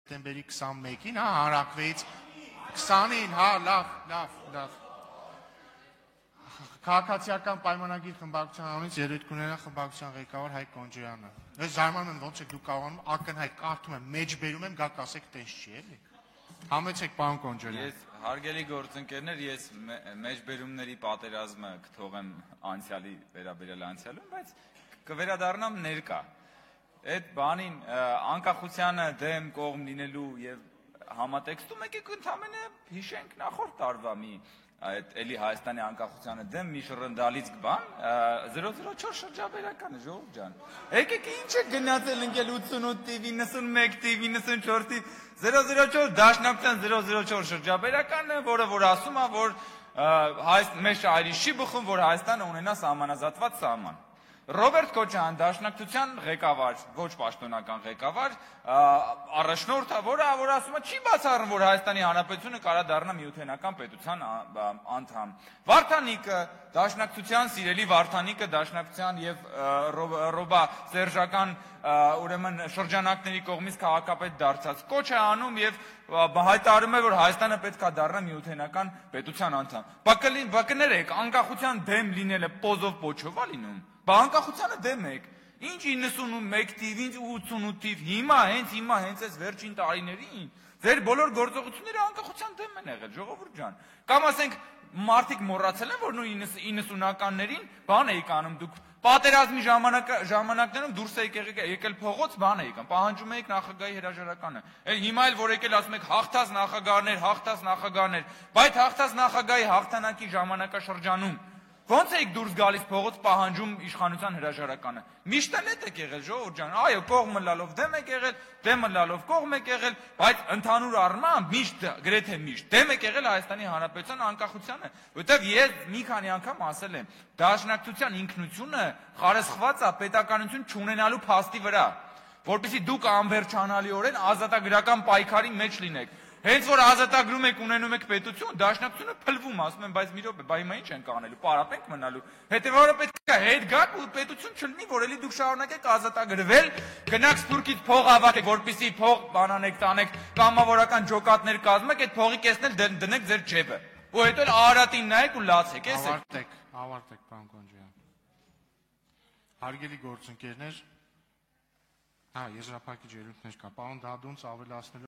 Սեպտեմբերի 21-ին, հանրաքվեից 20-ին, լավ։ Քաղաքացիական պայմանագիր խմբակցության անունից երևույթ կունենա խմբակցության ղեկավար Հայկ Կոնջոյանը։ Ես զարմանում եմ, ոնց եք դուք կարողանում ակնհայտ կարդում եմ, մեջբերում եմ, գաք ասեք տես չի, էլի։ Համեցեք, պարոն Կոնջոյան։ Ես հարգելի գործընկերներ, ես մեջբերումների պատերազմը կթողեմ անցյալի վերաբերյալ անցյալում, բայց կվերադառնամ ներկա։ Այդ բանին անկախությանը դեմ կողմ լինելու եւ համատեքստում եկեք ընդամենը հիշենք նախորդ տարվա մի այդ էլի Հայաստանի անկախությանը դեմ մի շռնդալից բան 004 շրջաբերականը ժողովուրդ ջան։ Եկեք ինչ է գնացել ընկել 88 տիվ 91 տիվ 94 տիվ 004 դաշնակցության 004 շրջաբերականը, որ ասում է, որ մեր շահերի չի բխում, որ Հայաստանը ունենա սահմանազատված սահման։ Ռոբերտ Քոչարյան դաշնակցության ղեկավար, ոչ պաշտոնական ղեկավար, առաջնորդը, որ ասում է չի բացառում, որ Հայաստանի Հանրապետությունը կարա դառնա միութենական պետության անդամ։ Վարդանիկը, դաշնակցության սիրելի Վարդանիկը, դաշնակցության եւ Ռոբա Սերժական ուրեմն շրջանակների կողմից քաղաքապետ դարձած կոչ է անում եւ հայտարարում է, որ Հայաստանը պետք է դառնա միութենական պետության անդամ։ Բակներեք, անկախության դեմ լինելը պոզով պոչով է լինում։ Անկախությանը դեմ եք, ինչ 91 տիվ, ինչ 88 տիվ, հիմա հենց այս վերջին տարիներին, ձեր բոլոր գործողությունները անկախության դեմ են եղել, ժողովուրդ ջան, կամ ասենք մարդիկ մոռացել են, որ նույն 90-ականներին բան էիք անում դուք, պատերազմի ժամանակներում դուրս էիք եկել փողոց, բան էիք անում, պահանջում էիք նախագահի հրաժարականը, հիմա էլ որ եկել ասում եք հաղթած նախագահներ, բայց հաղթած նախագահի հաղթանակի ժամանակաշրջանում ոնց եք դուրս գալիս փողոց պահանջում իշխանության հրաժարականը։ Միշտ էլ եք եղել, ժողովուրդ ջան, այո, կողմը լալով դեմ եք եղել, դեմը լալով կողմ եք եղել, բայց ընդհանուր առմամբ միշտ, գրեթե միշտ դեմ եք եղել Հայաստանի Հանրապետության անկախությանը, որովհետև ես մի քանի անգամ ասել եմ, դաշնակցության ինքնությունը խարսխված է պետականություն չունենալու փաստի վրա, որպեսզի դուք անվերջանալիորեն ազատագրական պայքարի մեջ լինեք։ Հենց որ ազատագրում եք ունենում եք պետություն, դաշնակցությունը փլվում, ասում են, բայց մի րոպե, բա հիմա ինչ ենք անելու, պարապ ենք մնալու։ Հետևաբար պետք է հետ գաք ու պետություն չլինի, որ էլի դուք շարունակեք ազատագրվել, գնաք Սփյուռքից փող հավաքեք, որպեսզի փող բանանեք, տանեք, կամավորական ջոկատներ կազմեք, այդ փողի կեսն էլ դնեք ձեր ջեբը։ Ու հետո էլ Արարատին նայեք ու լացեք, էս է։ Ավարտեք, պարոն Կոնջոյան։ Հարգելի գործընկերներ, եզրափակիչ ելույթներ կա, պարոն Դադունց ավելացնելու